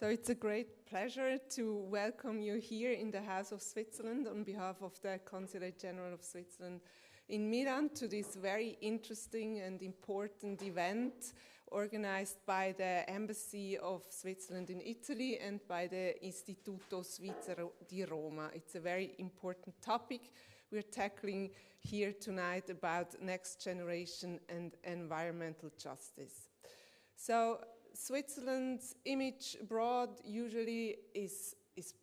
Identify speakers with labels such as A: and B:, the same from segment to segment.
A: So it's a great pleasure to welcome you here in the House of Switzerland on behalf of the Consulate General of Switzerland in Milan to this very interesting and important event organized by the Embassy of Switzerland in Italy and by the Istituto Svizzero di Roma. It's a very important topic we're tackling here tonight about next generation and environmental justice. So Switzerland's image abroad usually is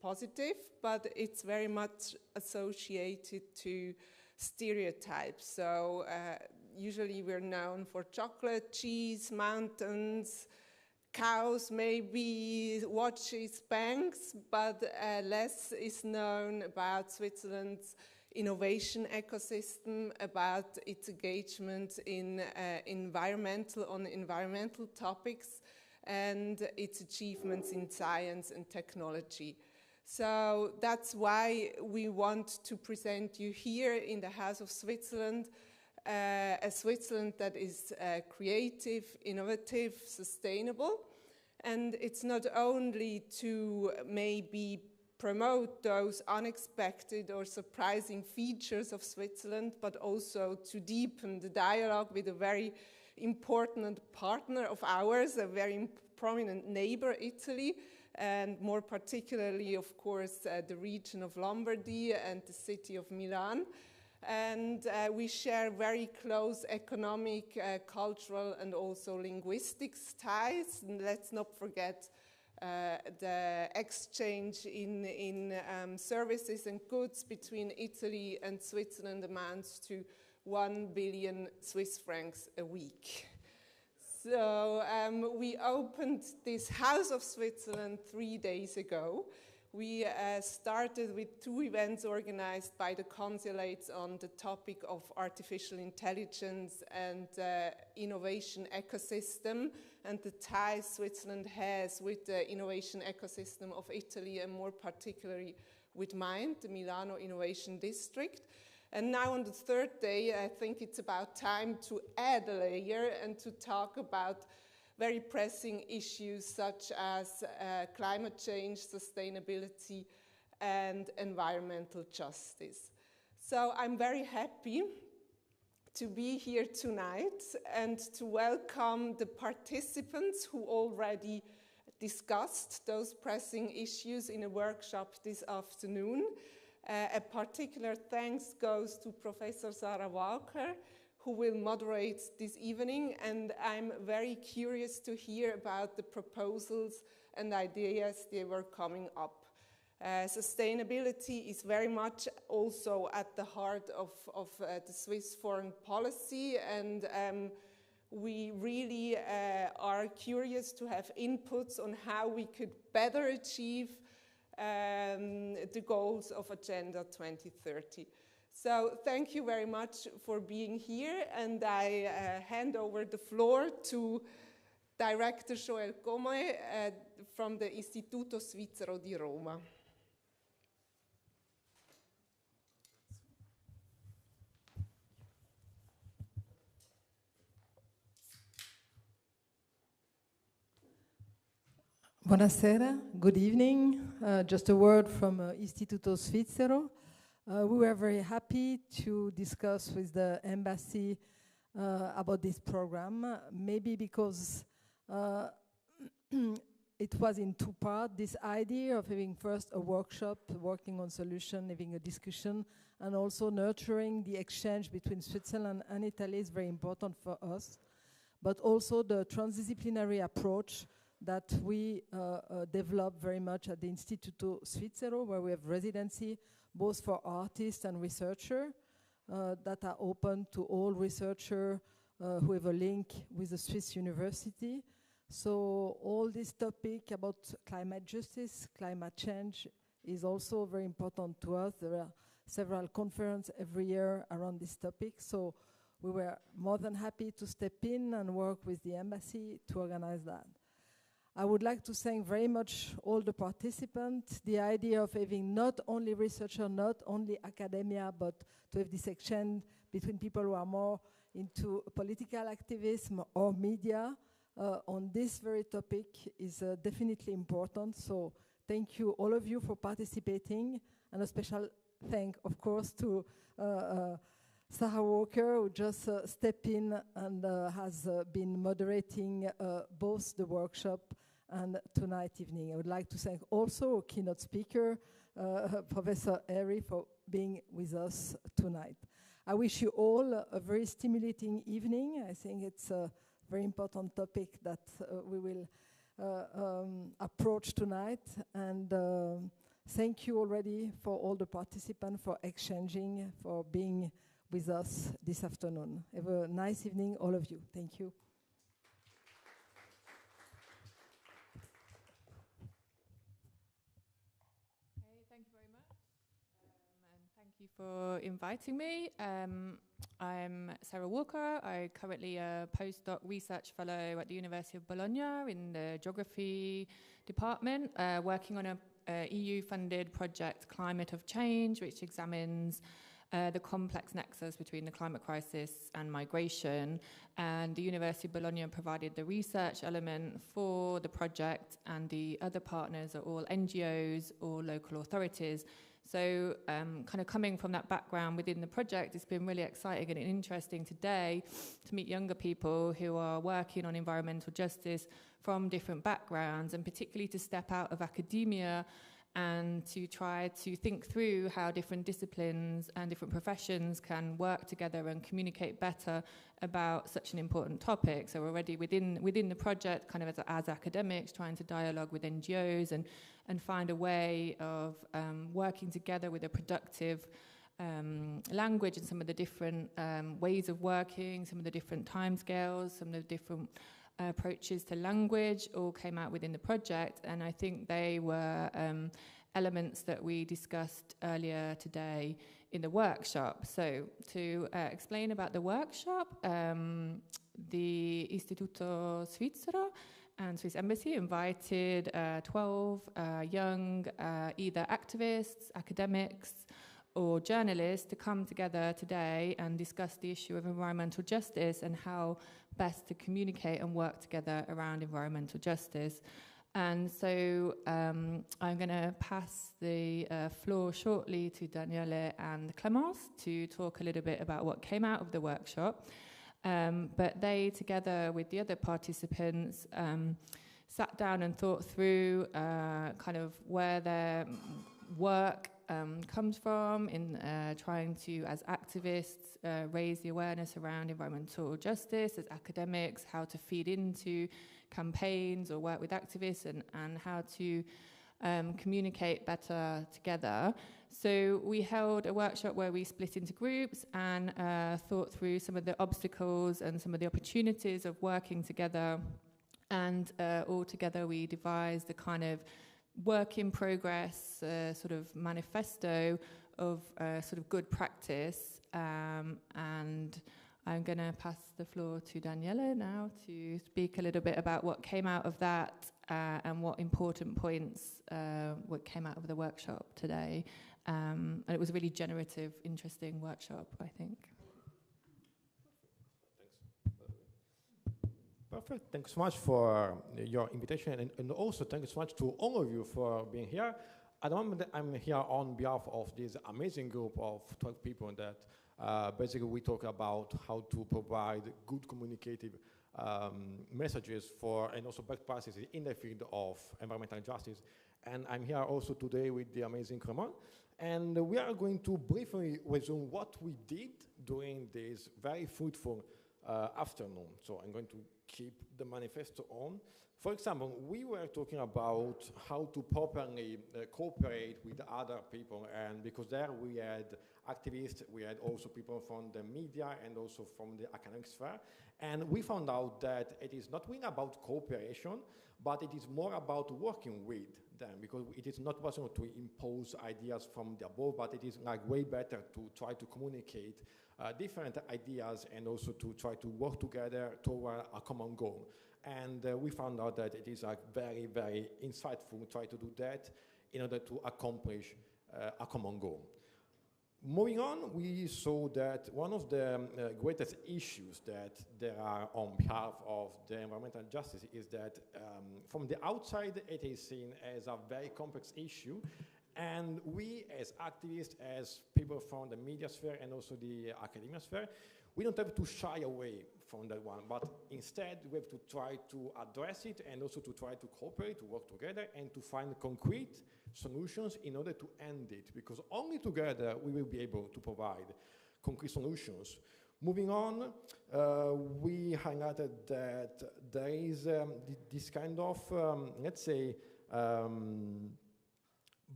A: positive, but it's very much associated to stereotypes. So usually we're known for chocolate, cheese, mountains, cows, maybe watches, banks, but less is known about Switzerland's innovation ecosystem, about its engagement in environmental topics, and its achievements in science and technology. So that's why we want to present you here in the House of Switzerland, a Switzerland that is creative, innovative, sustainable. And it's not only to maybe promote those unexpected or surprising features of Switzerland, but also to deepen the dialogue with a very important partner of ours, a very prominent neighbor, Italy, and more particularly, of course, the region of Lombardy and the city of Milan. And we share very close economic, cultural, and also linguistics ties. And let's not forget the exchange in services and goods between Italy and Switzerland amounts to 1 billion Swiss francs a week. So we opened this House of Switzerland 3 days ago. We started with 2 events organized by the consulates on the topic of artificial intelligence and innovation ecosystem and the ties Switzerland has with the innovation ecosystem of Italy and more particularly with mine, the Milano Innovation District. And now on the 3rd day, I think it's about time to add a layer and to talk about very pressing issues such as climate change, sustainability, and environmental justice. So I'm very happy to be here tonight and to welcome the participants who already discussed those pressing issues in a workshop this afternoon. A particular thanks goes to Professor Sarah Walker, who will moderate this evening, and I'm very curious to hear about the proposals and ideas they were coming up. Sustainability is very much also at the heart of the Swiss foreign policy, and we really are curious to have inputs on how we could better achieve the goals of Agenda 2030. So thank you very much for being here, and I hand over the floor to Director Joël Comey from the Istituto Svizzero di Roma.
B: Buonasera, good evening. Just a word from Istituto Svizzero. We were very happy to discuss with the embassy about this program, maybe because it was in 2 parts, this idea of having first a workshop, working on solution, having a discussion, and also nurturing the exchange between Switzerland and Italy is very important for us, but also the transdisciplinary approach that we develop very much at the Istituto Svizzero, where we have residency both for artists and researchers that are open to all researchers who have a link with the Swiss university. So all this topic about climate justice, climate change is also very important to us. There are several conferences every year around this topic. So we were more than happy to step in and work with the embassy to organize that. I would like to thank very much all the participants. The idea of having not only researchers, not only academia, but to have this exchange between people who are more into political activism or media on this very topic is definitely important. So thank you, all of you, for participating, and a special thank, of course, to Sarah Walker, who just stepped in and has been moderating both the workshop and tonight evening. I would like to thank also keynote speaker, Professor Airy, for being with us tonight. I wish you all a very stimulating evening. I think it's a very important topic that we will approach tonight. And thank you already for all the participants for exchanging, for being with us this afternoon. Have a nice evening, all of you. Thank you.
C: Thank you very much. And thank you for inviting me. I'm Sarah Walker. I'm currently a postdoc research fellow at the University of Bologna in the geography department, working on a EU-funded project, Climate of Change, which examines the complex nexus between the climate crisis and migration. And the University of Bologna provided the research element for the project, and the other partners are all NGOs or local authorities. So kind of coming from that background within the project, it's been really exciting and interesting today to meet younger people who are working on environmental justice from different backgrounds, and particularly to step out of academia and to try to think through how different disciplines and different professions can work together and communicate better about such an important topic. So already within the project, kind of as academics, trying to dialogue with NGOs and find a way of working together with a productive language and some of the different ways of working, some of the different timescales, some of the different approaches to language all came out within the project, and I think they were elements that we discussed earlier today in the workshop. So to explain about the workshop, the Istituto Svizzero and Swiss Embassy invited 12 young either activists, academics, or journalists to come together today and discuss the issue of environmental justice and how best to communicate and work together around environmental justice. And so I'm going to pass the floor shortly to Daniele and Klimos to talk a little bit about what came out of the workshop. But they, together with the other participants, sat down and thought through kind of where their work comes from in trying to, as activists, raise the awareness around environmental justice, as academics, how to feed into campaigns or work with activists, and how to communicate better together. So we held a workshop where we split into groups and thought through some of the obstacles and some of the opportunities of working together. And all together we devised a kind of work in progress sort of manifesto of sort of good practice, and I'm going to pass the floor to Daniele now to speak a little bit about what came out of that and what important points what came out of the workshop today. And it was a really generative, interesting workshop, I think.
D: Perfect. Thanks so much for your invitation, and also thanks so much to all of you for being here. At the moment, I'm here on behalf of this amazing group of 12 people that basically we talk about how to provide good communicative messages for, and also best practices in the field of environmental justice. And I'm here also today with the amazing Klimos. And we are going to briefly resume what we did during this very fruitful afternoon. So I'm going to keep the manifesto on. For example, we were talking about how to properly cooperate with other people, and because there we had activists, we had also people from the media and also from the academic sphere, and we found out that it is not really about cooperation, but it is more about working with them, because it is not possible to impose ideas from the above, but it is like way better to try to communicate different ideas and also to try to work together toward a common goal. And we found out that it is very, very insightful to try to do that in order to accomplish a common goal. Moving on, we saw that one of the greatest issues that there are on behalf of the environmental justice is that from the outside it is seen as a very complex issue, and we as activists, as people from the media sphere and also the academia sphere, we don't have to shy away from that one, but instead we have to try to address it and also to try to cooperate, to work together and to find concrete solutions in order to end it, because only together we will be able to provide concrete solutions. Moving on, we highlighted that there is this kind of, let's say,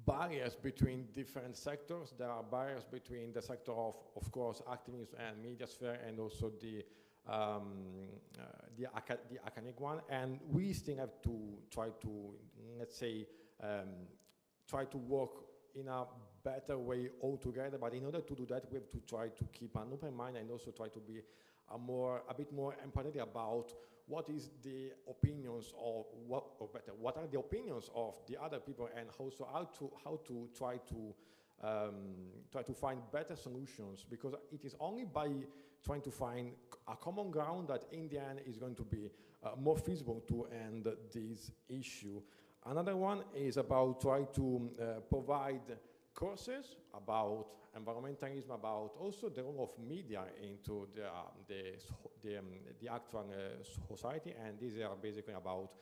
D: barriers between different sectors. There are barriers between the sector of course, activism and media sphere, and also the academic one. And we still have to try to, let's say, try to work in a better way altogether. But in order to do that, we have to try to keep an open mind and also try to be a bit more empathetic about what is the opinions of what are the opinions of the other people, and also how to try to find better solutions, because it is only by trying to find a common ground that in the end is going to be more feasible to end this issue. Another one is about trying to provide courses about environmentalism, about also the role of media into the actual society, and these are basically about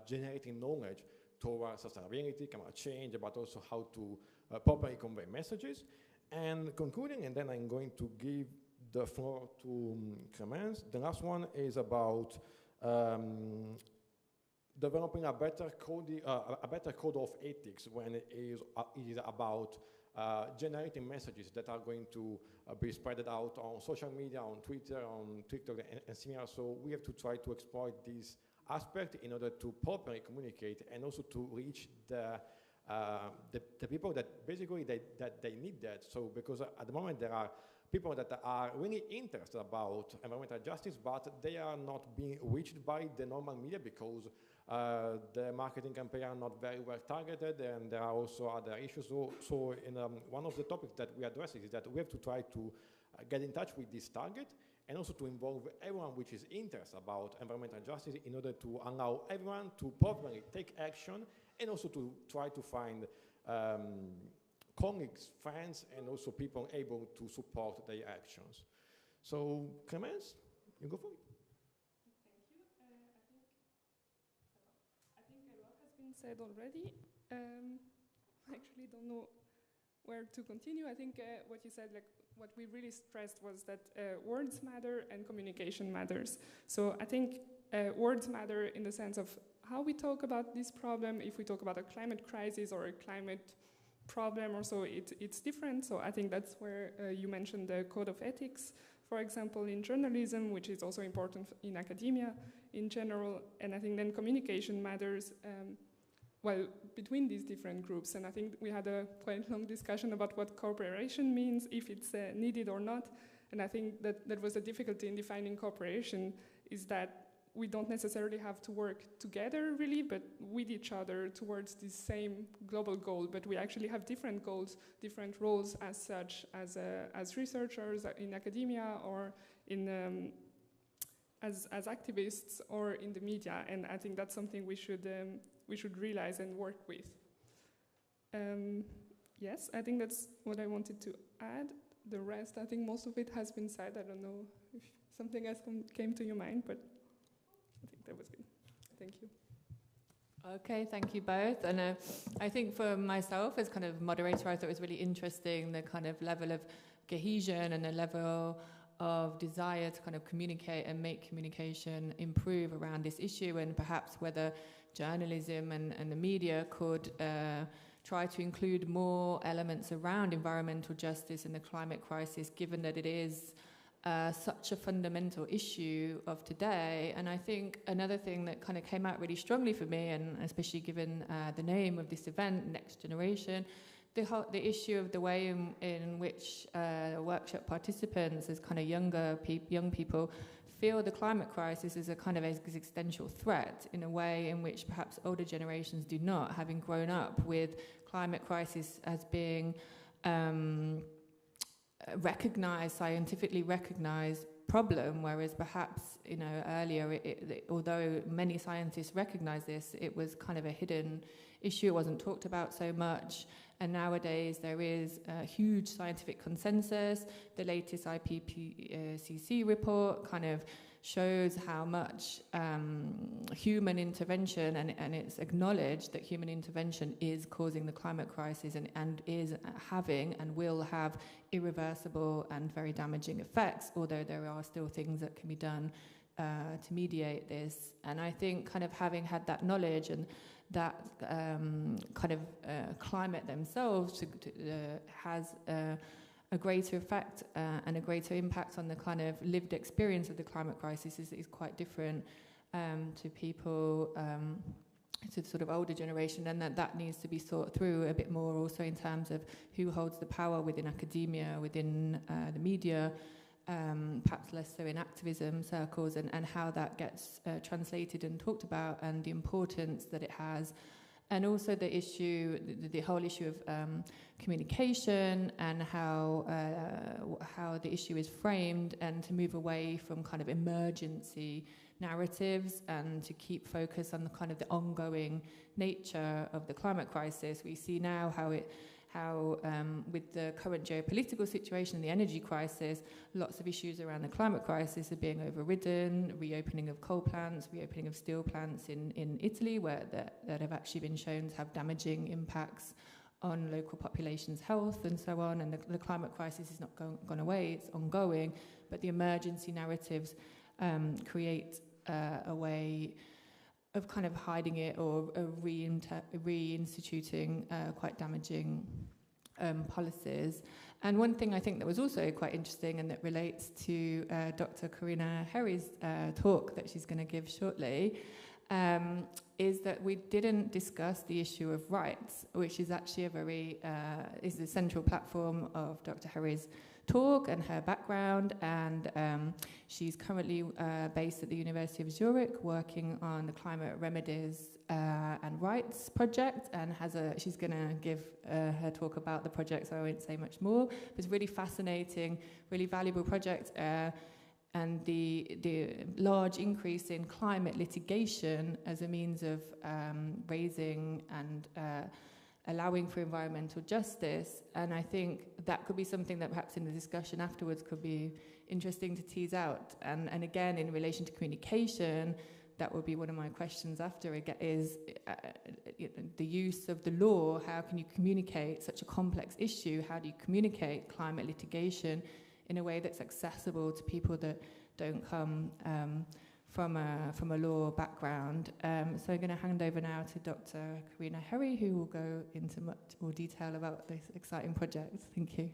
D: generating knowledge towards sustainability, climate change, but also how to properly convey messages. And concluding, and then I'm going to give the floor to Klimos. The last one is about developing a better code of ethics when it is about generating messages that are going to be spread out on social media, on Twitter, on TikTok, and similar. So we have to try to exploit this aspect in order to properly communicate and also to reach the people that basically they need that. So because at the moment there are people that are really interested about environmental justice, but they are not being reached by the normal media because the marketing campaigns are not very well targeted, and there are also other issues. So in one of the topics that we address is that we have to try to get in touch with this target and also to involve everyone which is interested about environmental justice in order to allow everyone to properly take action, and also to try to find colleagues, friends, and also people able to support their actions. So, Klimos, you go for it.
E: I think a lot has been said already. I actually don't know where to continue. I think what you said, like what we really stressed was that words matter and communication matters. So I think words matter in the sense of how we talk about this problem. If we talk about a climate crisis or a climate problem or so, it's different. So I think that's where you mentioned the code of ethics, for example, in journalism, which is also important in academia in general. And I think then communication matters well, between these different groups. And I think we had a quite long discussion about what cooperation means, if it's needed or not. And I think that was a difficulty in defining cooperation, is that we don't necessarily have to work together really, but with each other towards this same global goal. But we actually have different goals, different roles as such, as researchers in academia, or in as activists, or in the media. And I think that's something we should realize and work with. Yes, I think that's what I wanted to add. The rest, I think most of it has been said. I don't know if something else came to your mind, but I think that was good. Thank you.
C: Okay, thank you both. And I think for myself as kind of moderator, I thought it was really interesting the kind of level of cohesion and the level of desire to kind of communicate and make communication improve around this issue, and perhaps whether journalism and the media could try to include more elements around environmental justice and the climate crisis, given that it is such a fundamental issue of today. And I think another thing that kind of came out really strongly for me, and especially given the name of this event, Next Generation, the issue of the way in which workshop participants as kind of young people feel the climate crisis is a kind of existential threat in a way in which perhaps older generations do not, having grown up with climate crisis as being scientifically recognized problem, whereas perhaps, you know, earlier, although many scientists recognize this, it was kind of a hidden issue. It wasn't talked about so much. And nowadays there is a huge scientific consensus. The latest IPCC report kind of shows how much human intervention, and it's acknowledged that human intervention is causing the climate crisis and is having and will have irreversible and very damaging effects, although there are still things that can be done to mediate this. And I think kind of having had that knowledge and that kind of climate themselves has a greater effect and a greater impact on the kind of lived experience of the climate crisis is quite different to people, to the sort of older generation, and that needs to be thought through a bit more also in terms of who holds the power within academia, within the media, perhaps less so in activism circles, and how that gets translated and talked about, and the importance that it has. And also the issue, the whole issue of communication and how the issue is framed, and to move away from kind of emergency narratives and to keep focus on the kind of the ongoing nature of the climate crisis. We see now how with the current geopolitical situation and the energy crisis, lots of issues around the climate crisis are being overridden. Reopening of coal plants, reopening of steel plants in Italy, where that have actually been shown to have damaging impacts on local populations' health and so on. And the climate crisis is not gone away, it's ongoing, but the emergency narratives create a way of kind of hiding it or reinstituting quite damaging policies. And one thing I think that was also quite interesting, and that relates to Dr. Karina Herry's talk that she's going to give shortly, is that we didn't discuss the issue of rights, which is actually is the central platform of Dr. Herry's talk and her background, and she's currently based at the University of Zurich working on the Climate Remedies and Rights project, and she's going to give her talk about the project, so I won't say much more. But it's really fascinating, really valuable project, and the large increase in climate litigation as a means of raising and allowing for environmental justice. And I think that could be something that perhaps in the discussion afterwards could be interesting to tease out. And again, in relation to communication, that would be one of my questions after it is the use of the law. How can you communicate such a complex issue? How do you communicate climate litigation in a way that's accessible to people that don't come from a law background? So I'm going to hand over now to Dr. Karina Herry, who will go into much more detail about this exciting project. Thank you.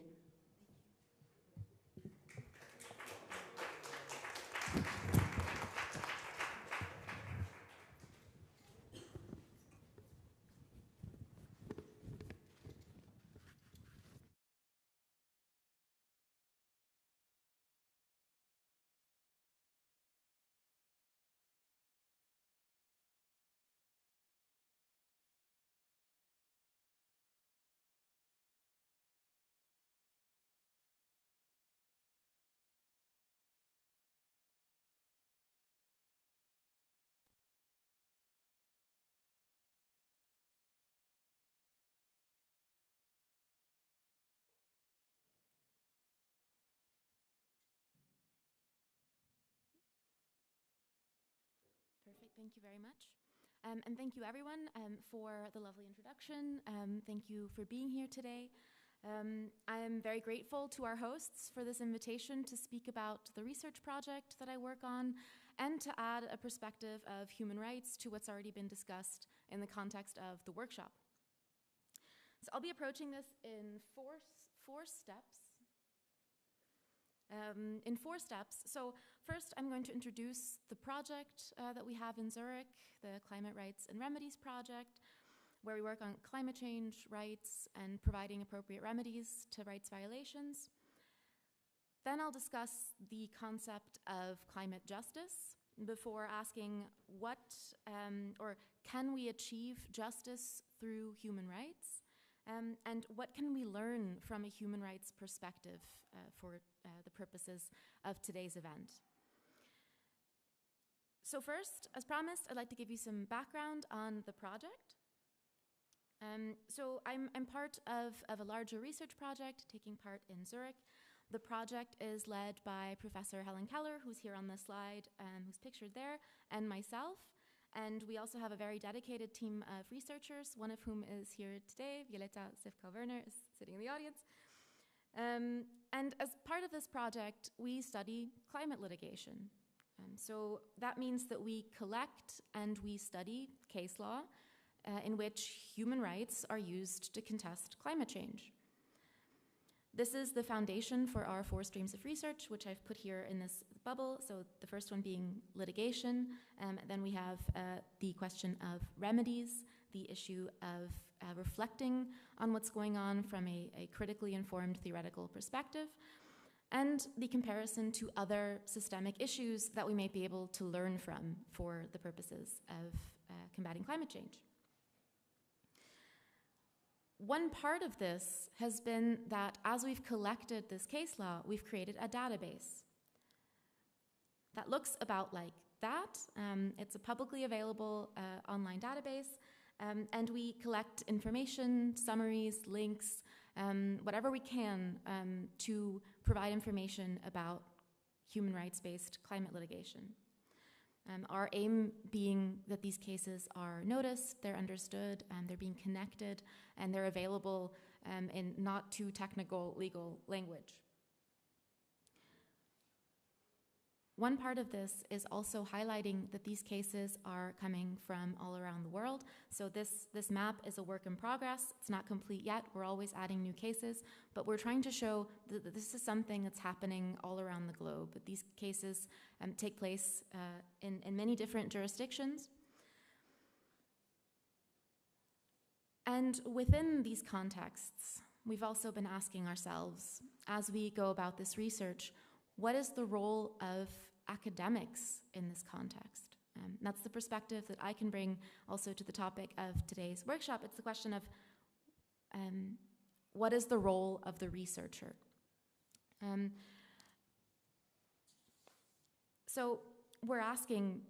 F: Perfect, thank you very much. And thank you everyone for the lovely introduction. Thank you for being here today. I am very grateful to our hosts for this invitation to speak about the research project that I work on, and to add a perspective of human rights to what's already been discussed in the context of the workshop. So I'll be approaching this in four steps. So first, I'm going to introduce the project that we have in Zurich, the Climate Rights and Remedies project, where we work on climate change rights and providing appropriate remedies to rights violations. Then I'll discuss the concept of climate justice before asking what or can we achieve justice through human rights, and what can we learn from a human rights perspective for the purposes of today's event. So first, as promised, I'd like to give you some background on the project. So I'm part of a larger research project taking part in Zurich. The project is led by Professor Helen Keller, who's here on the slide, who's pictured there, and myself. And we also have a very dedicated team of researchers, one of whom is here today. Violeta Sivka-Werner is sitting in the audience. And as part of this project, we study climate litigation. So that means that we collect and we study case law in which human rights are used to contest climate change. This is the foundation for our 4 streams of research, which I've put here in this bubble. So the first one being litigation. Then we have the question of remedies, the issue of reflecting on what's going on from a critically informed theoretical perspective, and the comparison to other systemic issues that we may be able to learn from for the purposes of combating climate change. One part of this has been that as we've collected this case law, we've created a database that looks about like that. It's a publicly available online database, and we collect information, summaries, links, whatever we can to provide information about human rights-based climate litigation. Our aim being that these cases are noticed, they're understood, they're being connected, and they're available in not too technical legal language. One part of this is also highlighting that these cases are coming from all around the world. So this map is a work in progress. It's not complete yet. We're always adding new cases, but we're trying to show that this is something that's happening all around the globe. But these cases take place in many different jurisdictions. And within these contexts, we've also been asking ourselves, as we go about this research, what is the role of academics in this context? That's the perspective that I can bring also to the topic of today's workshop. It's the question of what is the role of the researcher? So we're asking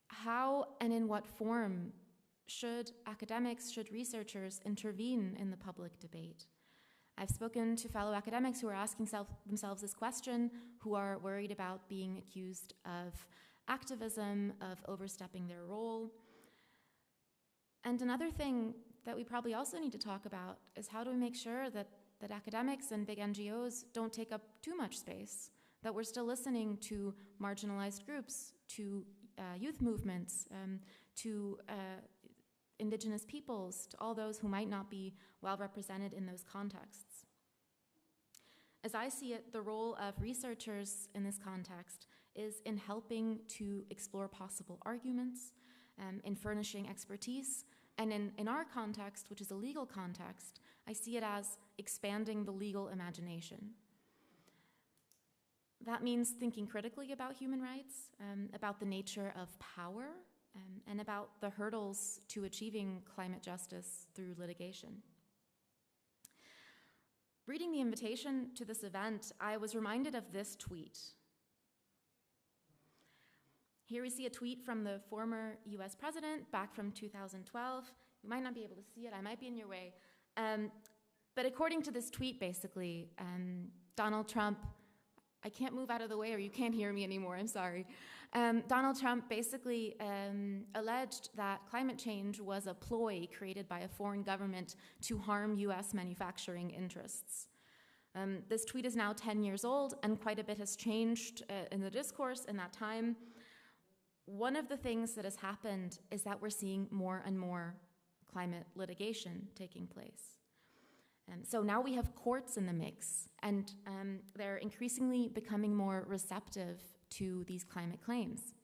F: how and in what form should academics, should researchers intervene in the public debate? I've spoken to fellow academics who are asking themselves this question, who are worried about being accused of activism, of overstepping their role. And another thing that we probably also need to talk about is how do we make sure that academics and big NGOs don't take up too much space, that we're still listening to marginalized groups, to youth movements, to indigenous peoples, to all those who might not be well represented in those contexts. As I see it, the role of researchers in this context is in helping to explore possible arguments, in furnishing expertise, and in our context, which is a legal context, I see it as expanding the legal imagination. That means thinking critically about human rights, about the nature of power, and about the hurdles to achieving climate justice through litigation. Reading the invitation to this event, I was reminded of this tweet. Here we see a tweet from the former US president back from 2012. You might not be able to see it, I might be in your way. But according to this tweet, basically, Donald Trump, I can't move out of the way or you can't hear me anymore, I'm sorry. Donald Trump basically alleged that climate change was a ploy created by a foreign government to harm US manufacturing interests. This tweet is now 10 years old and quite a bit has changed in the discourse in that time. One of the things that has happened is that we're seeing more and more climate litigation taking place. So now we have courts in the mix, and they're increasingly becoming more receptive to these climate claims.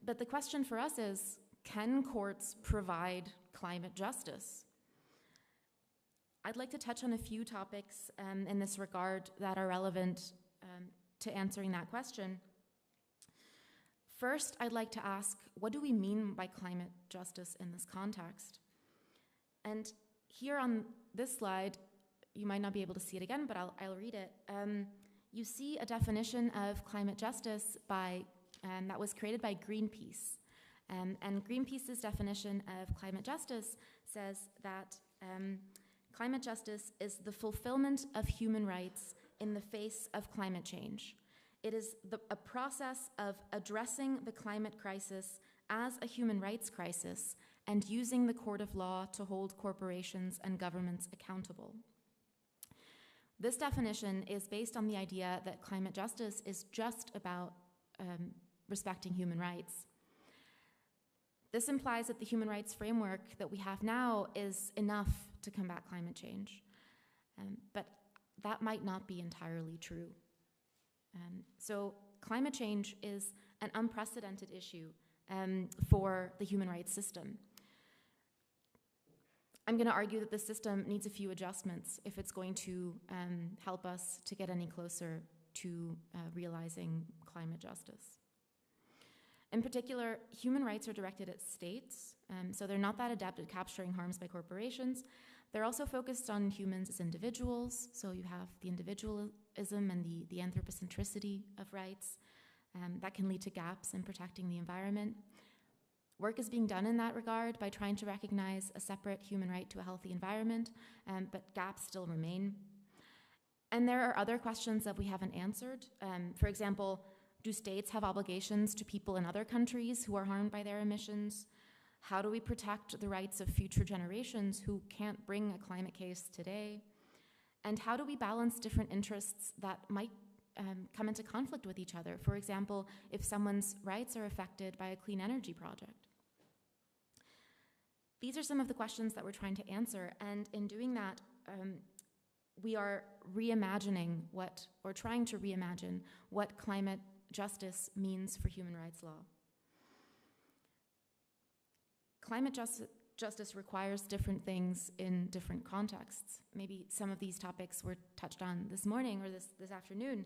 F: But the question for us is, can courts provide climate justice? I'd like to touch on a few topics in this regard that are relevant to answering that question. First, I'd like to ask, what do we mean by climate justice in this context? And here on this slide, you might not be able to see it again, but I'll read it. You see a definition of climate justice that was created by Greenpeace. And Greenpeace's definition of climate justice says that climate justice is the fulfillment of human rights in the face of climate change. It is a process of addressing the climate crisis as a human rights crisis and using the court of law to hold corporations and governments accountable. This definition is based on the idea that climate justice is just about respecting human rights. This implies that the human rights framework that we have now is enough to combat climate change. But that might not be entirely true. So climate change is an unprecedented issue for the human rights system. I'm going to argue that the system needs a few adjustments if it's going to help us to get any closer to realizing climate justice. In particular, human rights are directed at states, so they're not that adept at capturing harms by corporations. They're also focused on humans as individuals, so you have the individualism and the anthropocentricity of rights. That can lead to gaps in protecting the environment. Work is being done in that regard by trying to recognize a separate human right to a healthy environment, but gaps still remain. And there are other questions that we haven't answered. For example, do states have obligations to people in other countries who are harmed by their emissions? How do we protect the rights of future generations who can't bring a climate case today? And how do we balance different interests that might come into conflict with each other? For example, if someone's rights are affected by a clean energy project. These are some of the questions that we're trying to answer, and in doing that, we are reimagining trying to reimagine what climate justice means for human rights law. Climate justice requires different things in different contexts. Maybe some of these topics were touched on this morning or this afternoon.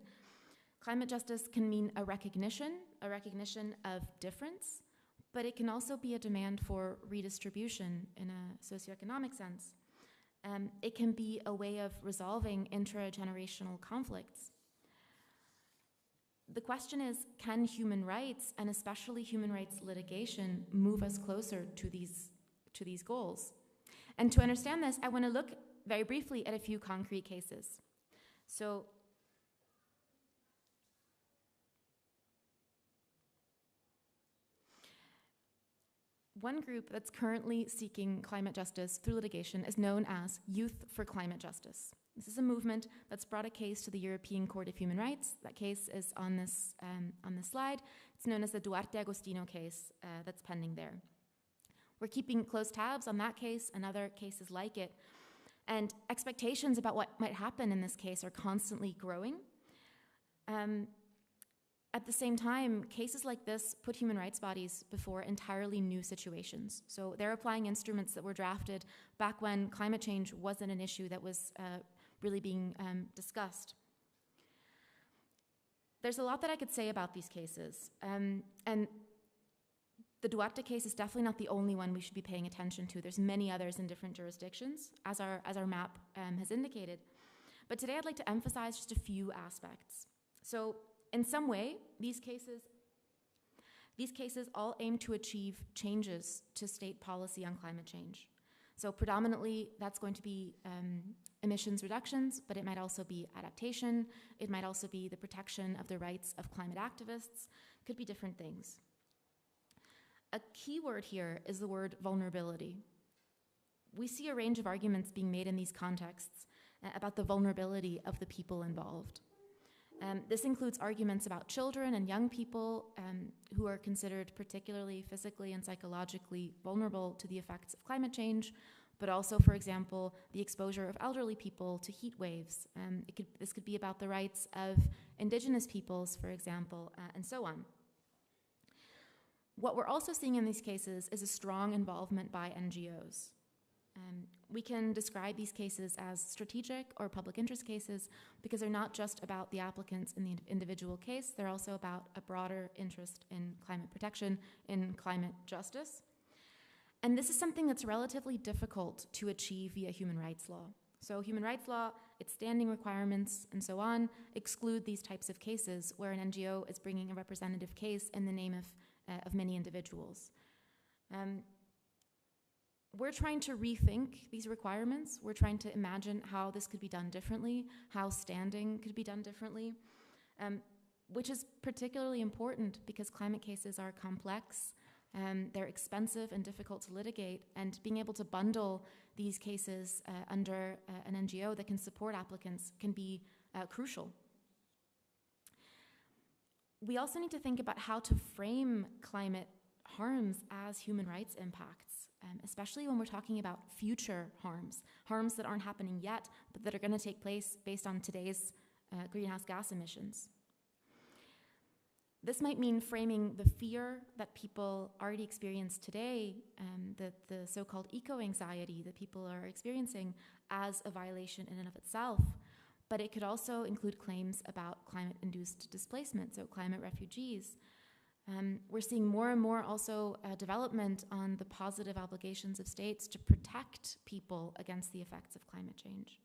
F: Climate justice can mean a recognition of difference, but it can also be a demand for redistribution in a socioeconomic sense. It can be a way of resolving intragenerational conflicts. The question is, can human rights, and especially human rights litigation, move us closer to these goals? And to understand this, I want to look very briefly at a few concrete cases. So, one group that's currently seeking climate justice through litigation is known as Youth for Climate Justice. This is a movement that's brought a case to the European Court of Human Rights. That case is on this slide. It's known as the Duarte Agostino case that's pending there. We're keeping close tabs on that case and other cases like it. And expectations about what might happen in this case are constantly growing. At the same time, cases like this put human rights bodies before entirely new situations. So they're applying instruments that were drafted back when climate change wasn't an issue that was really being discussed. There's a lot that I could say about these cases. And the Duarte case is definitely not the only one we should be paying attention to. There's many others in different jurisdictions, as our map has indicated. But today I'd like to emphasize just a few aspects. So, in some way, these cases all aim to achieve changes to state policy on climate change. So predominantly, that's going to be emissions reductions, but it might also be adaptation. It might also be the protection of the rights of climate activists. It could be different things. A key word here is the word vulnerability. We see a range of arguments being made in these contexts about the vulnerability of the people involved. This includes arguments about children and young people who are considered particularly physically and psychologically vulnerable to the effects of climate change, but also, for example, the exposure of elderly people to heat waves. This could be about the rights of indigenous peoples, for example, and so on. What we're also seeing in these cases is a strong involvement by NGOs. We can describe these cases as strategic or public interest cases because they're not just about the applicants in the individual case, they're also about a broader interest in climate protection, in climate justice. And this is something that's relatively difficult to achieve via human rights law. So human rights law, its standing requirements, and so on, exclude these types of cases where an NGO is bringing a representative case in the name of many individuals. We're trying to rethink these requirements. We're trying to imagine how this could be done differently, how standing could be done differently, which is particularly important because climate cases are complex, they're expensive and difficult to litigate, and being able to bundle these cases under an NGO that can support applicants can be crucial. We also need to think about how to frame climate harms as human rights impacts, especially when we're talking about future harms that aren't happening yet, but that are going to take place based on today's greenhouse gas emissions. This might mean framing the fear that people already experience today, the so-called eco-anxiety that people are experiencing, as a violation in and of itself. But it could also include claims about climate-induced displacement, so climate refugees. We're seeing more and more also development on the positive obligations of states to protect people against the effects of climate change.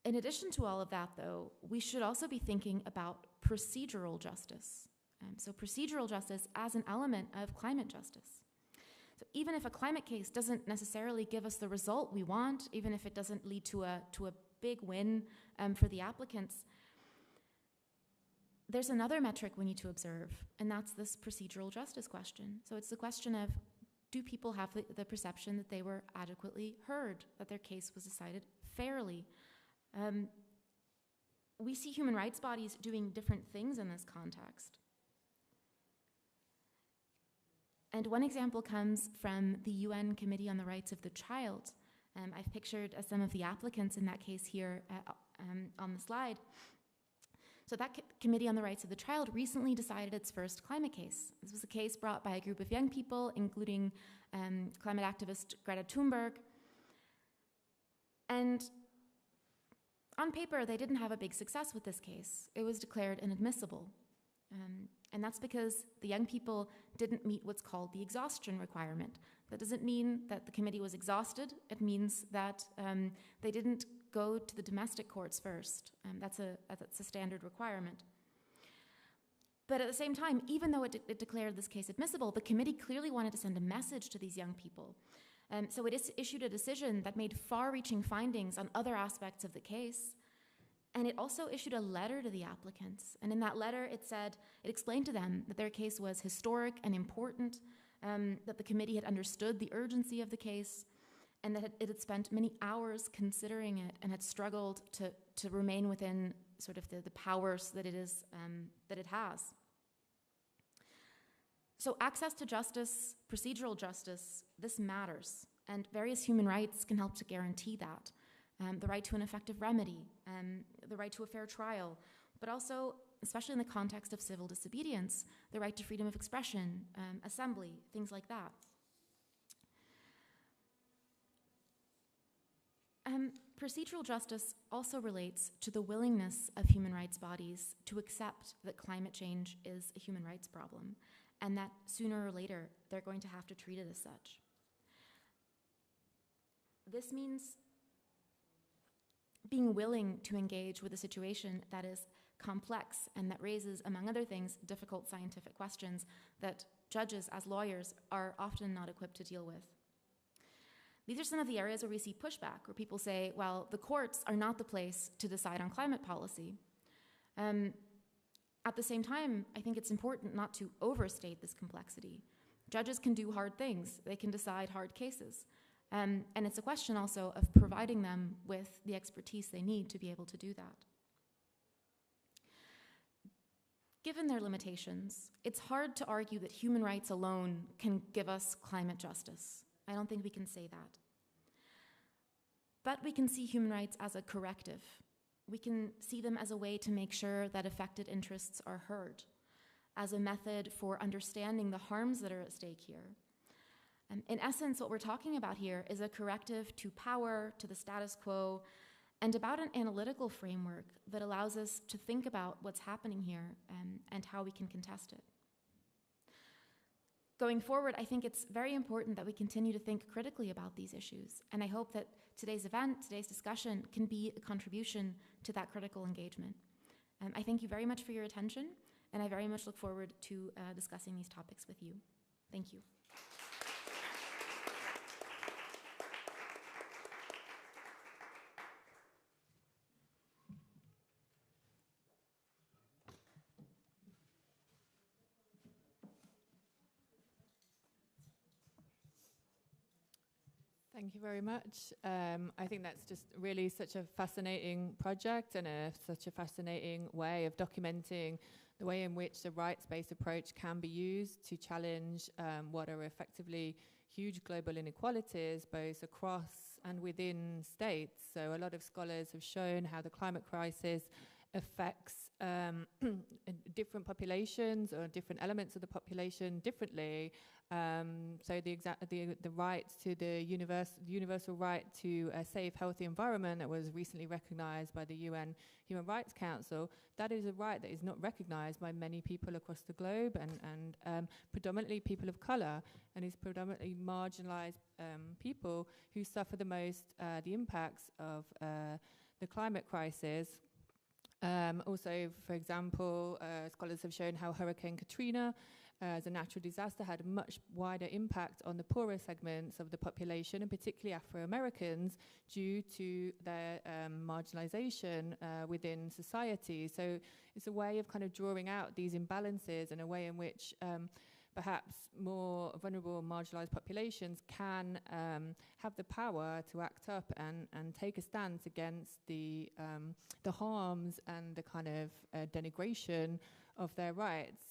F: In addition to all of that, though, we should also be thinking about procedural justice. So procedural justice as an element of climate justice. So even if a climate case doesn't necessarily give us the result we want, even if it doesn't lead to a big win for the applicants, there's another metric we need to observe, and that's this procedural justice question. So it's the question of, do people have the perception that they were adequately heard, that their case was decided fairly? We see human rights bodies doing different things in this context. And one example comes from the UN Committee on the Rights of the Child. I've pictured some of the applicants in that case here on the slide. So that Committee on the Rights of the Child recently decided its first climate case. This was a case brought by a group of young people, including climate activist Greta Thunberg. And on paper, they didn't have a big success with this case. It was declared inadmissible. And that's because the young people didn't meet what's called the exhaustion requirement. That doesn't mean that the committee was exhausted. It means that they didn't go to the domestic courts first. That's a standard requirement. But at the same time, even though it declared this case admissible, the committee clearly wanted to send a message to these young people. So it issued a decision that made far-reaching findings on other aspects of the case. And it also issued a letter to the applicants. And in that letter, it explained to them that their case was historic and important, that the committee had understood the urgency of the case, and that it had spent many hours considering it and had struggled to remain within sort of the powers that it has. So access to justice, procedural justice, this matters, and various human rights can help to guarantee that. The right to an effective remedy, the right to a fair trial, but also, especially in the context of civil disobedience, the right to freedom of expression, assembly, things like that. Procedural justice also relates to the willingness of human rights bodies to accept that climate change is a human rights problem, and that sooner or later they're going to have to treat it as such. This means being willing to engage with a situation that is complex and that raises, among other things, difficult scientific questions that judges, as lawyers, are often not equipped to deal with. These are some of the areas where we see pushback, where people say, well, the courts are not the place to decide on climate policy. At the same time, I think it's important not to overstate this complexity. Judges can do hard things. They can decide hard cases. And it's a question also of providing them with the expertise they need to be able to do that. Given their limitations, it's hard to argue that human rights alone can give us climate justice. I don't think we can say that. But we can see human rights as a corrective. We can see them as a way to make sure that affected interests are heard, as a method for understanding the harms that are at stake here. In essence, what we're talking about here is a corrective to power, to the status quo, and about an analytical framework that allows us to think about what's happening here and how we can contest it. going forward, I think it's very important that we continue to think critically about these issues. And I hope that today's event, today's discussion, can be a contribution to that critical engagement. I thank you very much for your attention, and I very much look forward to discussing these topics with you. Thank you.
C: Thank you very much. I think that's just really such a fascinating project and such a fascinating way of documenting the way in which the rights-based approach can be used to challenge what are effectively huge global inequalities, both across and within states. So a lot of scholars have shown how the climate crisis affects different populations or different elements of the population differently. So the right to the universal right to a safe, healthy environment that was recently recognized by the UN Human Rights Council, that is a right that is not recognized by many people across the globe, and predominantly people of color, and is predominantly marginalized people who suffer the most the impacts of the climate crisis. Also, for example, scholars have shown how Hurricane Katrina as a natural disaster had a much wider impact on the poorer segments of the population, and particularly Afro-Americans, due to their marginalization within society. So it's a way of kind of drawing out these imbalances, and a way in which perhaps more vulnerable marginalized populations can have the power to act up and take a stance against the harms and the kind of denigration of their rights.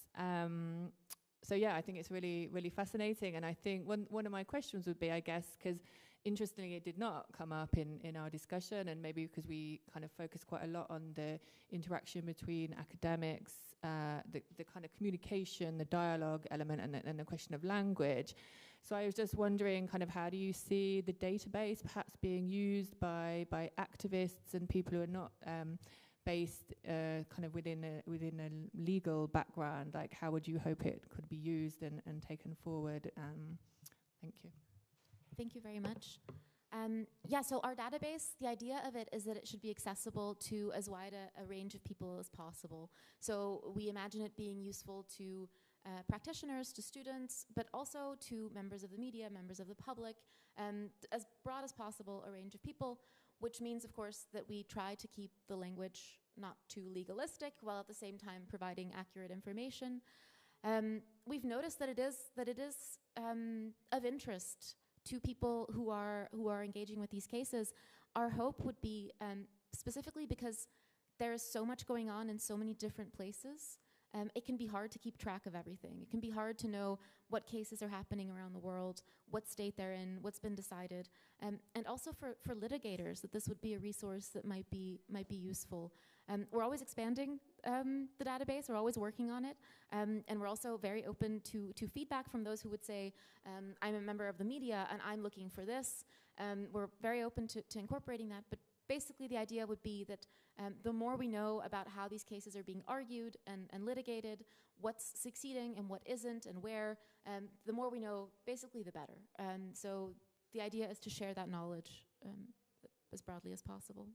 C: So yeah, I think it's really, really fascinating. And I think one of my questions would be, I guess, because interestingly, it did not come up in our discussion, and maybe because we kind of focus quite a lot on the interaction between academics, the kind of communication, the dialogue element, and the question of language. So I was just wondering, kind of, how do you see the database perhaps being used by activists and people who are not based kind of within a legal background? Like, how would you hope it could be used and taken forward? Thank you.
F: Thank you very much. Yeah, so our database, the idea of it is that it should be accessible to as wide a range of people as possible. So we imagine it being useful to practitioners, to students, but also to members of the media, members of the public, as broad as possible a range of people, which means, of course, that we try to keep the language not too legalistic, while at the same time providing accurate information. We've noticed that it is of interest to people who are engaging with these cases. Our hope would be, specifically because there is so much going on in so many different places, it can be hard to keep track of everything. It can be hard to know what cases are happening around the world, what state they're in, what's been decided, and also for litigators, that this would be a resource that might be useful. We're always expanding the database. We're always working on it, and we're also very open to feedback from those who would say, I'm a member of the media and I'm looking for this. We're very open to incorporating that, but basically the idea would be that the more we know about how these cases are being argued and litigated, what's succeeding and what isn't and where, the more we know, basically the better. So the idea is to share that knowledge as broadly as possible.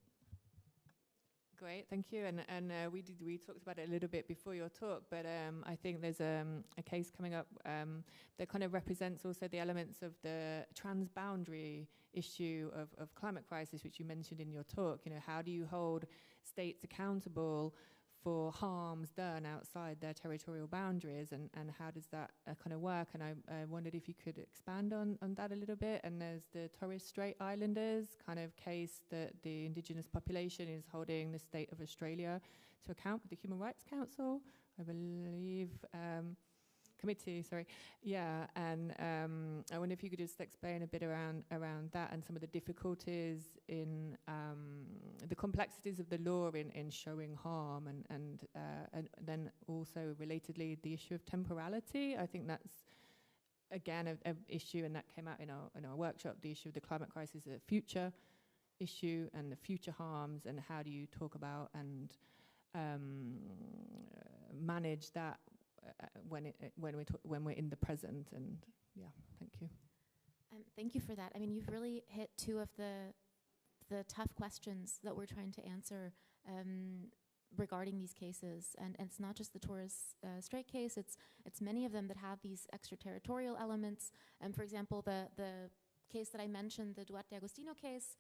C: Great, thank you. And we talked about it a little bit before your talk, but I think there's a case coming up that kind of represents also the elements of the transboundary issue of climate crisis, which you mentioned in your talk. You know, how do you hold states accountable for harms done outside their territorial boundaries, and how does that kind of work? And I wondered if you could expand on that a little bit. And there's the Torres Strait Islanders kind of case that the indigenous population is holding the state of Australia to account with the Human Rights Council, I believe, committee, sorry. Yeah, and I wonder if you could just explain a bit around that and some of the difficulties in the complexities of the law in showing harm, and then also relatedly the issue of temporality. I think that's again an issue, and that came out in our workshop. The issue of the climate crisis is a future issue, and the future harms, and how do you talk about and manage that when we're in the present. And yeah, thank you.
F: Thank you for that. I mean, you've really hit two of the tough questions that we're trying to answer regarding these cases, and it's not just the Torres Strait case. It's many of them that have these extraterritorial elements. For example, the case that I mentioned, the Duarte Agostino case,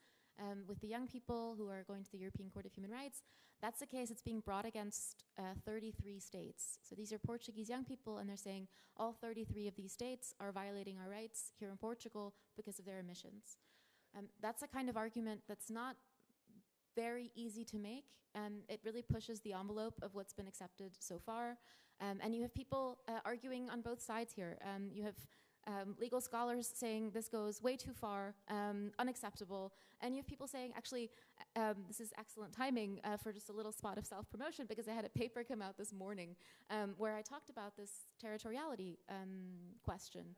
F: with the young people who are going to the European Court of Human Rights, that's a case that's being brought against 33 states. So these are Portuguese young people, and they're saying all 33 of these states are violating our rights here in Portugal because of their emissions. That's a kind of argument that's not very easy to make. It really pushes the envelope of what's been accepted so far. And you have people arguing on both sides here. You have legal scholars saying this goes way too far, unacceptable. And you have people saying, actually, this is excellent timing for just a little spot of self-promotion, because I had a paper come out this morning where I talked about this territoriality question.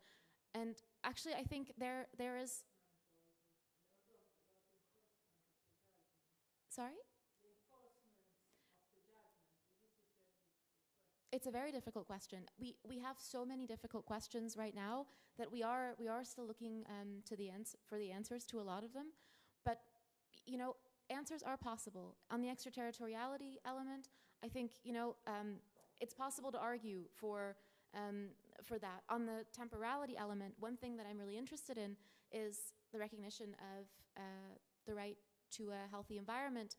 F: And actually, I think there is... Sorry? It's a very difficult question. We have so many difficult questions right now that we are still looking for the answers to a lot of them. But you know, answers are possible. On the extraterritoriality element, I think it's possible to argue for that. On the temporality element, one thing that I'm really interested in is the recognition of the right to a healthy environment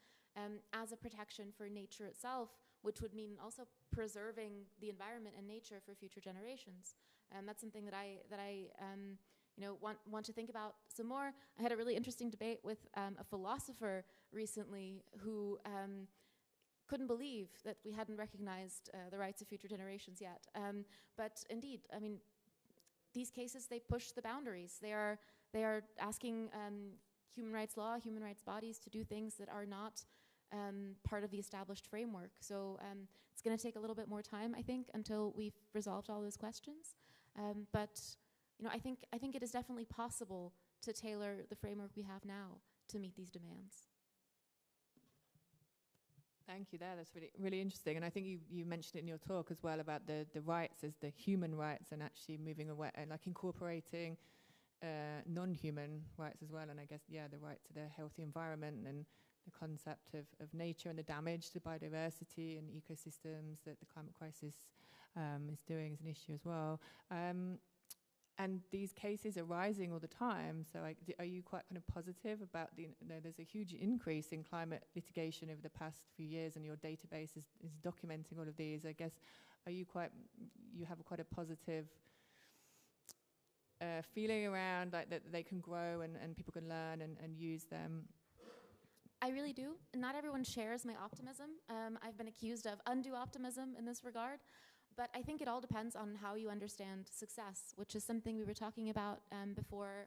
F: as a protection for nature itself, which would mean also preserving the environment and nature for future generations. That's something that I want to think about some more. I had a really interesting debate with a philosopher recently who couldn't believe that we hadn't recognized the rights of future generations yet. But indeed, I mean, these cases, they push the boundaries. They are asking human rights law, human rights bodies to do things that are not part of the established framework. So it's going to take a little bit more time, I think, until we've resolved all those questions. But I think it is definitely possible to tailor the framework we have now to meet these demands.
C: Thank you there. That's really, really interesting. And I think you mentioned it in your talk as well about the rights as the human rights, and actually moving away and like incorporating non-human rights as well. And I guess, yeah, the right to the healthy environment and the concept of nature and the damage to biodiversity and ecosystems that the climate crisis is doing is an issue as well. And these cases are rising all the time. So are you quite kind of positive about there's a huge increase in climate litigation over the past few years, and your database is documenting all of these. I guess, you have quite a positive feeling around like that they can grow and people can learn and use them?
F: I really do. Not everyone shares my optimism. I've been accused of undue optimism in this regard. But I think it all depends on how you understand success, which is something we were talking about before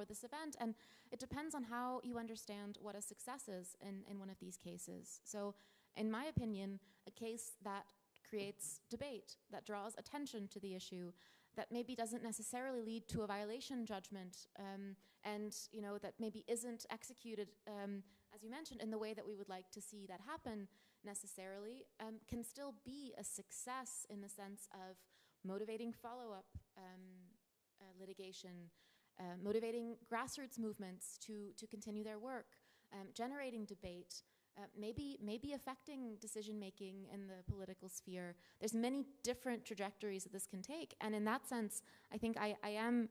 F: this event. And it depends on how you understand what a success is in one of these cases. So in my opinion, a case that creates debate, that draws attention to the issue, that maybe doesn't necessarily lead to a violation judgment, and that maybe isn't executed, as you mentioned, in the way that we would like to see that happen necessarily, can still be a success in the sense of motivating follow-up litigation, motivating grassroots movements to continue their work, generating debate, maybe affecting decision-making in the political sphere. There's many different trajectories that this can take, and in that sense, I think I am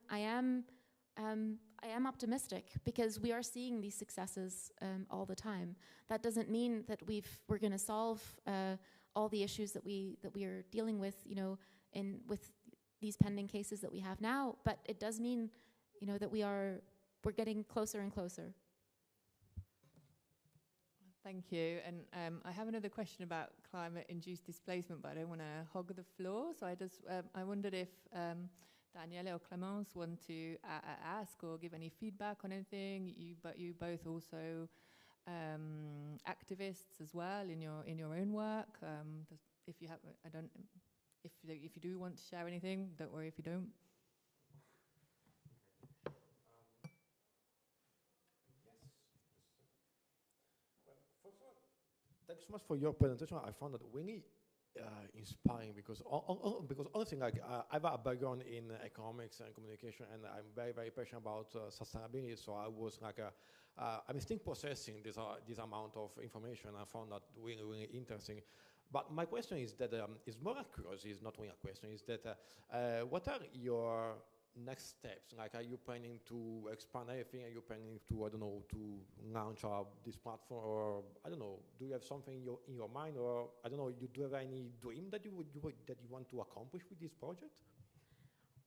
F: optimistic, because we are seeing these successes all the time. That doesn't mean that we're going to solve all the issues that we are dealing with, with these pending cases that we have now. But it does mean, that we're getting closer and closer.
C: Thank you. And I have another question about climate-induced displacement, but I don't want to hog the floor. So I wondered if Daniele or Klimos want to ask or give any feedback on anything. You both also activists as well in your own work. If you have, if you do want to share anything, don't worry if you don't.
D: Thanks so much for your presentation. I found that inspiring because because honestly, like I have a background in economics and communication, and I'm very, very passionate about sustainability. So I was like I'm still processing this amount of information. I found that really, really interesting. But my question is that is more a curiosity. It's not really a question. Is that what are your next steps? Like, are you planning to expand everything? Are you planning to, I don't know, to launch this platform, or I don't know, do you have something in your mind, or I don't know, do you have any dream that you want to accomplish with this project?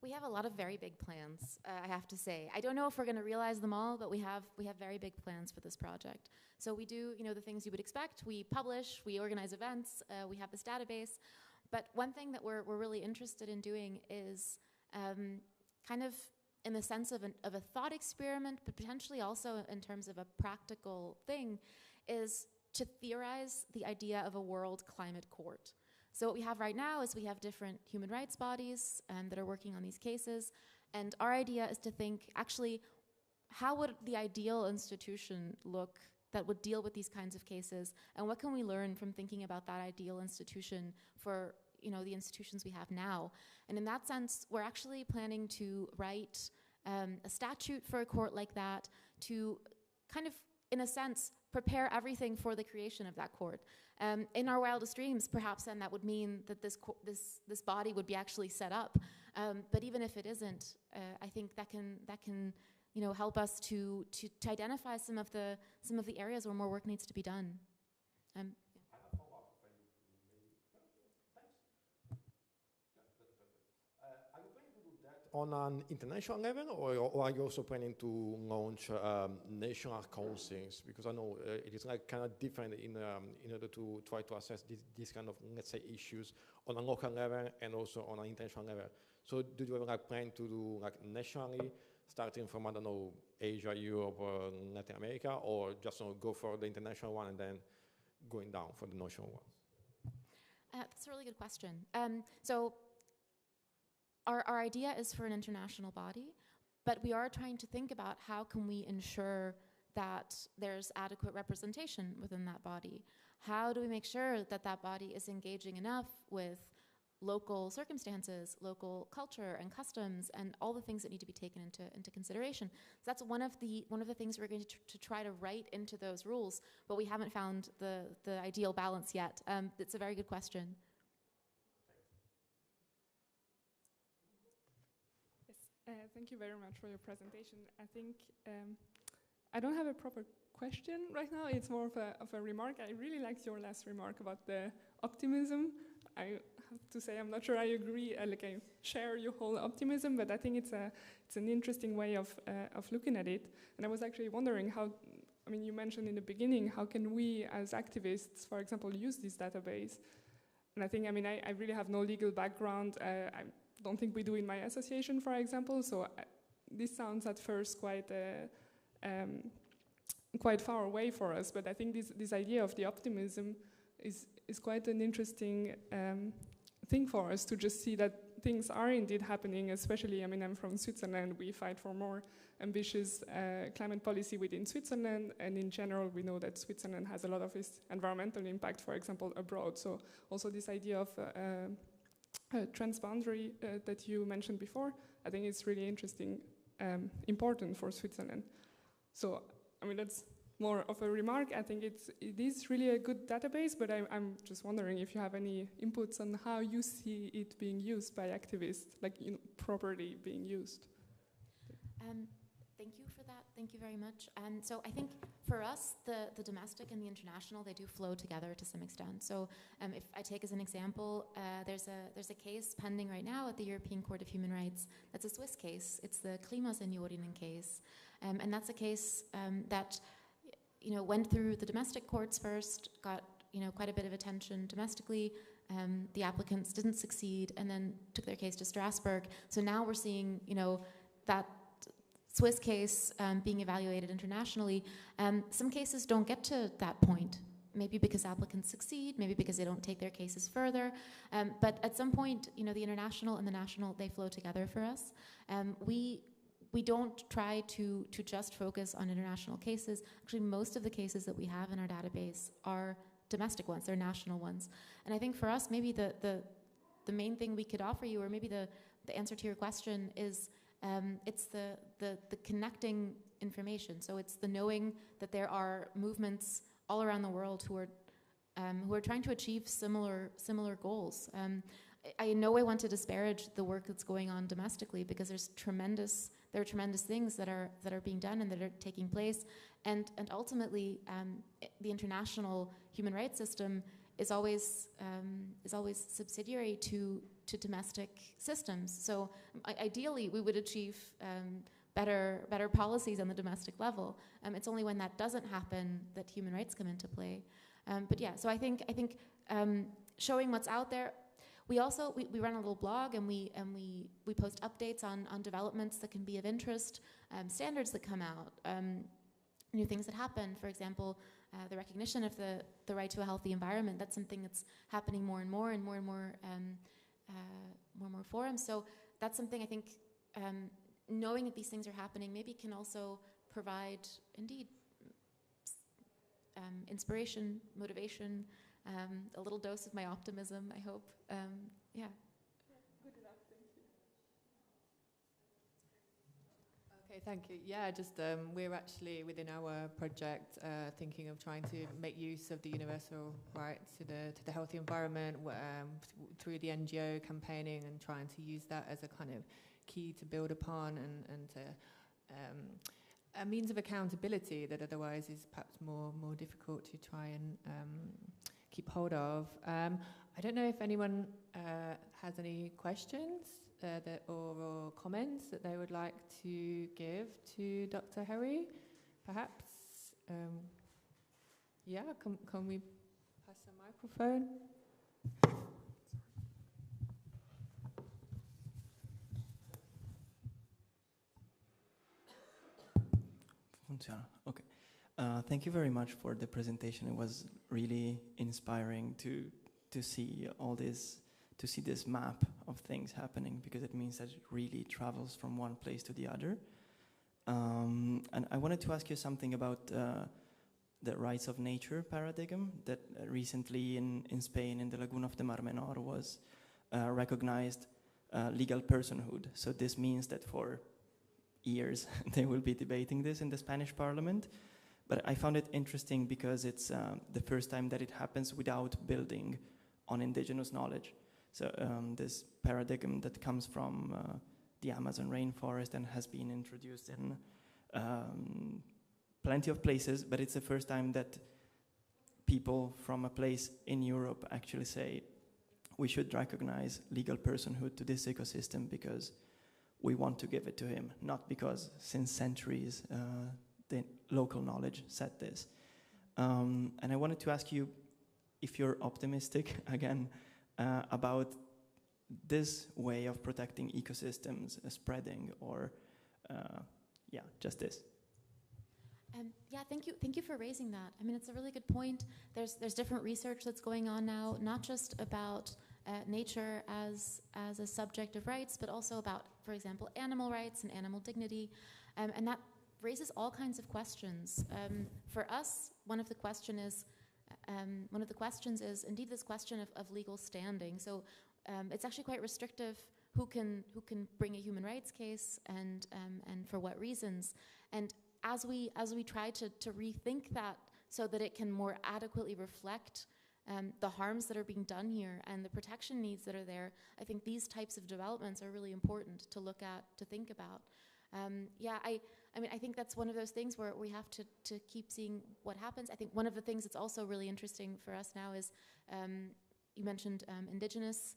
F: We have a lot of very big plans, I have to say. I don't know if we're going to realize them all, but we have very big plans for this project. So we do, the things you would expect. We publish, we organize events, we have this database. But one thing that we're really interested in doing is kind of in the sense of a thought experiment, but potentially also in terms of a practical thing, is to theorize the idea of a world climate court. So what we have right now is we have different human rights bodies that are working on these cases, and our idea is to think, actually, how would the ideal institution look that would deal with these kinds of cases, and what can we learn from thinking about that ideal institution for the institutions we have now? And in that sense, we're actually planning to write a statute for a court like that to kind of, in a sense, prepare everything for the creation of that court. In our wildest dreams, perhaps then that would mean that this body would be actually set up. But even if it isn't, I think that can help us to identify some of the areas where more work needs to be done.
D: On an international level, or are you also planning to launch national councils? Because I know it is like kind of different in order to try to assess these kind of, let's say, issues on a local level and also on an international level. So do you have like plan to do like nationally, starting from, I don't know, Asia, Europe, or Latin America, or just go for the international one and then going down for the national one?
F: That's a really good question. So our idea is for an international body, but we are trying to think about how can we ensure that there's adequate representation within that body. How do we make sure that that body is engaging enough with local circumstances, local culture and customs, and all the things that need to be taken into consideration? So that's one of the things we're going to try to write into those rules, but we haven't found the ideal balance yet. It's a very good question.
E: Thank you very much for your presentation. I think I don't have a proper question right now. It's more of a remark. I really liked your last remark about the optimism. I have to say I'm not sure I agree. I share your whole optimism, but I think it's an interesting way of looking at it. And I was actually wondering how. I mean, you mentioned in the beginning, how can we as activists, for example, use this database? And I think, I really have no legal background. I don't think we do in my association, for example. So this sounds at first quite far away for us. But I think this idea of the optimism is quite an interesting thing for us to just see that things are indeed happening. Especially, I'm from Switzerland. We fight for more ambitious climate policy within Switzerland, and in general, we know that Switzerland has a lot of its environmental impact, for example, abroad. So also this idea of transboundary that you mentioned before, I think it's really interesting, important for Switzerland. So, that's more of a remark. I think it is really a good database, but I'm just wondering if you have any inputs on how you see it being used by activists, properly being used.
F: Thank you for that. Thank you very much. So I think for us, the domestic and the international, they do flow together to some extent. So if I take as an example, there's a case pending right now at the European Court of Human Rights. That's a Swiss case. It's the Klimos and Urine case. And that's a case that went through the domestic courts first, got quite a bit of attention domestically. The applicants didn't succeed, and then took their case to Strasbourg. So now we're seeing that Swiss case being evaluated internationally. Some cases don't get to that point, maybe because applicants succeed, maybe because they don't take their cases further. But at some point, the international and the national, they flow together for us. We don't try to just focus on international cases. Actually, most of the cases that we have in our database are domestic ones, they're national ones. And I think for us, maybe the main thing we could offer you, or maybe the answer to your question is, it's the connecting information. So it's the knowing that there are movements all around the world who are trying to achieve similar goals. I in no way want to disparage the work that's going on domestically, because there are tremendous things that are being done and that are taking place, and ultimately the international human rights system is always subsidiary to domestic systems. So ideally, we would achieve better policies on the domestic level. It's only when that doesn't happen that human rights come into play. But yeah, so I think showing what's out there. We also we run a little blog, and we post updates on developments that can be of interest, standards that come out, new things that happen. For example, the recognition of the right to a healthy environment. That's something that's happening more and more forums. So that's something I think knowing that these things are happening maybe can also provide indeed inspiration, motivation. A little dose of my optimism, I hope. Yeah.
E: Good enough, thank you.
C: Okay, thank you. Yeah, just we're actually within our project thinking of trying to make use of the universal right to the healthy environment through the NGO campaigning, and trying to use that as a kind of key to build upon and to a means of accountability that otherwise is perhaps more difficult to try and keep hold of. I don't know if anyone has any questions or comments that they would like to give to Dr. Harry, perhaps. Yeah, can we pass the microphone?
G: Okay. Thank you very much for the presentation. It was really inspiring to see all this, to see this map of things happening, because it means that it really travels from one place to the other. And I wanted to ask you something about the rights of nature paradigm that recently in Spain, in the Lagoon of the Mar Menor, was recognized legal personhood. So this means that for years they will be debating this in the Spanish parliament. But I found it interesting because it's the first time that it happens without building on indigenous knowledge. So this paradigm that comes from the Amazon rainforest and has been introduced in plenty of places, but it's the first time that people from a place in Europe actually say, we should recognize legal personhood to this ecosystem because we want to give it to him, not because since centuries the local knowledge said this. And I wanted to ask you if you're optimistic, again, about this way of protecting ecosystems spreading, or just this.
F: Yeah, thank you for raising that. I mean, it's a really good point. There's different research that's going on now, not just about nature as a subject of rights, but also about, for example, animal rights and animal dignity, and that raises all kinds of questions. For us, one of the questions is indeed this question of legal standing. So it's actually quite restrictive who can bring a human rights case and for what reasons. And as we try to rethink that so that it can more adequately reflect the harms that are being done here and the protection needs that are there, I think these types of developments are really important to look at, to think about. I mean, I think that's one of those things where we have to keep seeing what happens. I think one of the things that's also really interesting for us now is, you mentioned indigenous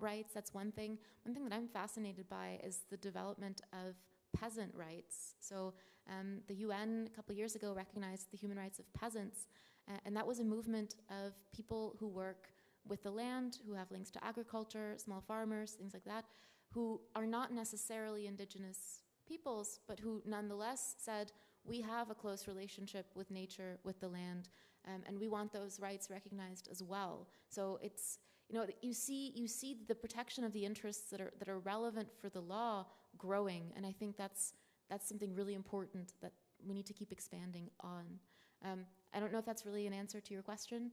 F: rights. That's one thing. One thing that I'm fascinated by is the development of peasant rights. So the UN a couple of years ago recognized the human rights of peasants, and that was a movement of people who work with the land, who have links to agriculture, small farmers, things like that, who are not necessarily indigenous peoples, but who nonetheless said, we have a close relationship with nature, with the land, and we want those rights recognized as well. So it's, you see the protection of the interests that are relevant for the law growing, and I think that's something really important that we need to keep expanding on. I don't know if that's really an answer to your question,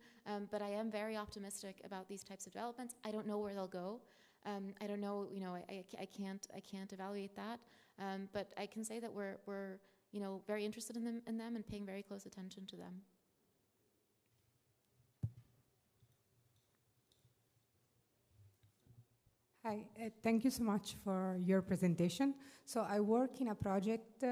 F: but I am very optimistic about these types of developments. I don't know where they'll go. I don't know, I can't evaluate that, but I can say that we're very interested in them and paying very close attention to them.
H: Hi, thank you so much for your presentation. So I work in a project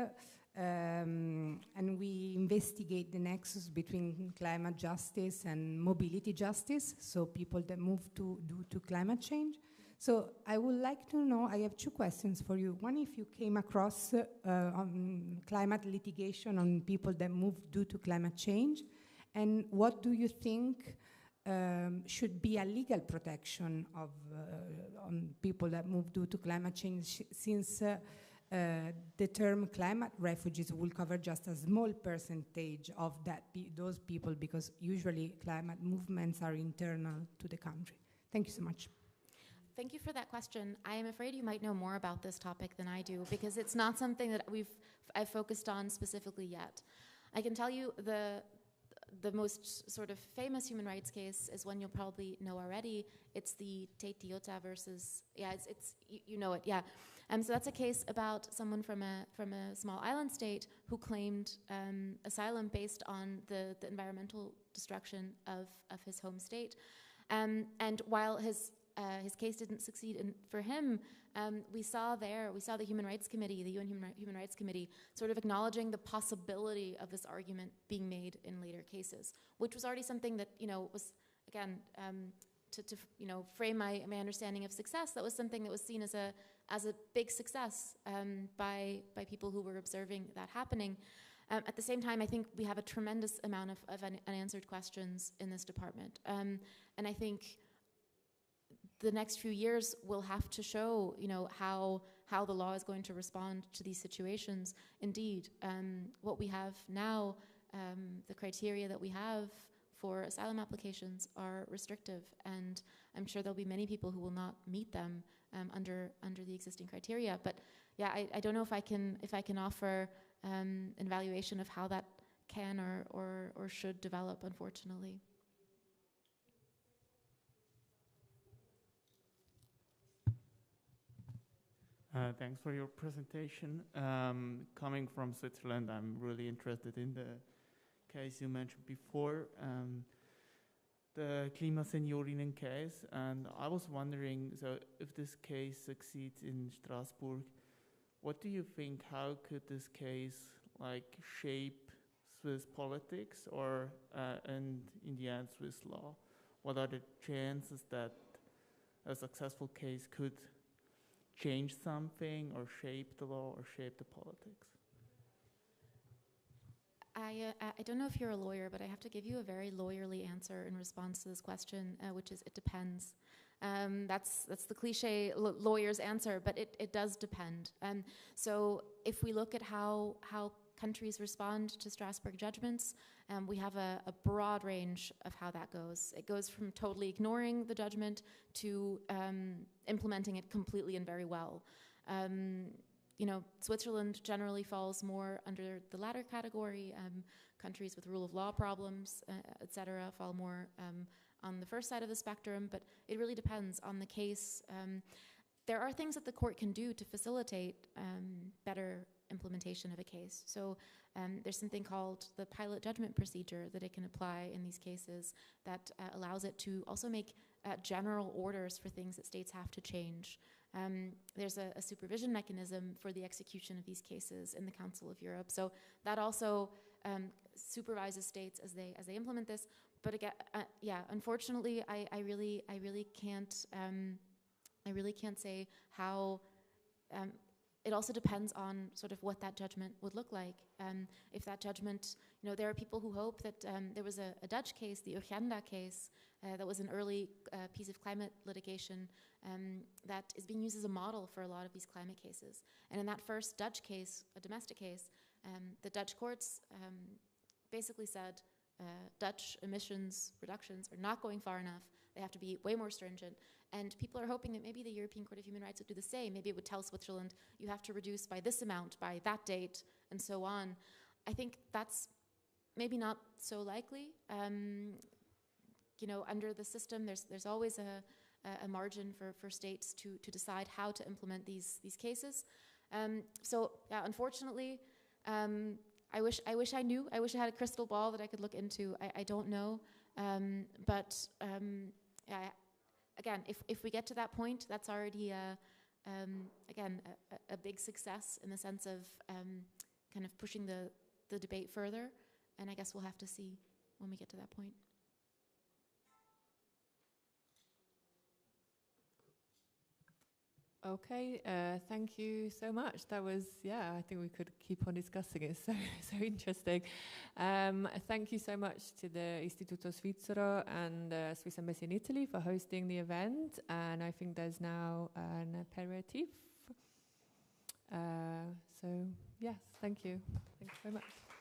H: and we investigate the nexus between climate justice and mobility justice, so people that move due to climate change. So I would like to know, I have two questions for you. One, if you came across on climate litigation on people that move due to climate change, and what do you think should be a legal protection of on people that move due to climate change, since the term climate refugees will cover just a small percentage of those people, because usually climate movements are internal to the country. Thank you so much.
F: Thank you for that question. I am afraid you might know more about this topic than I do, because it's not something that I've focused on specifically yet. I can tell you the most sort of famous human rights case is one you'll probably know already. It's the Teitiota versus, you know it, yeah. So that's a case about someone from a small island state who claimed asylum based on the environmental destruction of his home state. And while his case didn't succeed for him, we saw the Human Rights Committee, the UN Human Rights Committee, sort of acknowledging the possibility of this argument being made in later cases, which was already something that, was, again, to frame my understanding of success, that was something that was seen as a big success by people who were observing that happening. At the same time, I think we have a tremendous amount of unanswered questions in this department. And I think the next few years will have to show, how the law is going to respond to these situations. Indeed, what we have now, the criteria that we have for asylum applications are restrictive, and I'm sure there'll be many people who will not meet them under the existing criteria. But yeah, I don't know if I can offer an evaluation of how that can or should develop, unfortunately.
I: Thanks for your presentation. Coming from Switzerland, I'm really interested in the case you mentioned before, the Klimos and Urine case. And I was wondering, so if this case succeeds in Strasbourg, what do you think, how could this case shape Swiss politics or, and in the end, Swiss law? What are the chances that a successful case could change something or shape the law or shape the politics?
F: I don't know if you're a lawyer, but I have to give you a very lawyerly answer in response to this question, which is it depends. That's the cliche lawyer's answer, but it does depend. So if we look at how countries respond to Strasbourg judgments, we have a broad range of how that goes. It goes from totally ignoring the judgment to implementing it completely and very well. Switzerland generally falls more under the latter category. Countries with rule of law problems, etc., fall more on the first side of the spectrum, but it really depends on the case. There are things that the court can do to facilitate better implementation of a case. So there's something called the pilot judgment procedure that it can apply in these cases that allows it to also make general orders for things that states have to change. There's a supervision mechanism for the execution of these cases in the Council of Europe. So that also supervises states as they implement this. But again, unfortunately, I really can't say how. It also depends on sort of what that judgment would look like. If that judgment, there are people who hope that there was a Dutch case, the Urine case, that was an early piece of climate litigation that is being used as a model for a lot of these climate cases. And in that first Dutch case, a domestic case, the Dutch courts basically said Dutch emissions reductions are not going far enough. They have to be way more stringent. And people are hoping that maybe the European Court of Human Rights would do the same. Maybe it would tell Switzerland, you have to reduce by this amount, by that date, and so on. I think that's maybe not so likely. You know, under the system, there's always a margin for states to decide how to implement these cases. So yeah, unfortunately, I wish I knew. I wish I had a crystal ball that I could look into. I don't know. But again, if we get to that point, that's already again a big success in the sense of kind of pushing the debate further. And I guess we'll have to see when we get to that point.
C: Okay, thank you so much. That was, yeah, I think we could keep on discussing it. So interesting. Thank you so much to the Istituto Svizzero and Swiss Embassy in Italy for hosting the event. And I think there's now an aperitif. So yes, thank you. Thank you very much.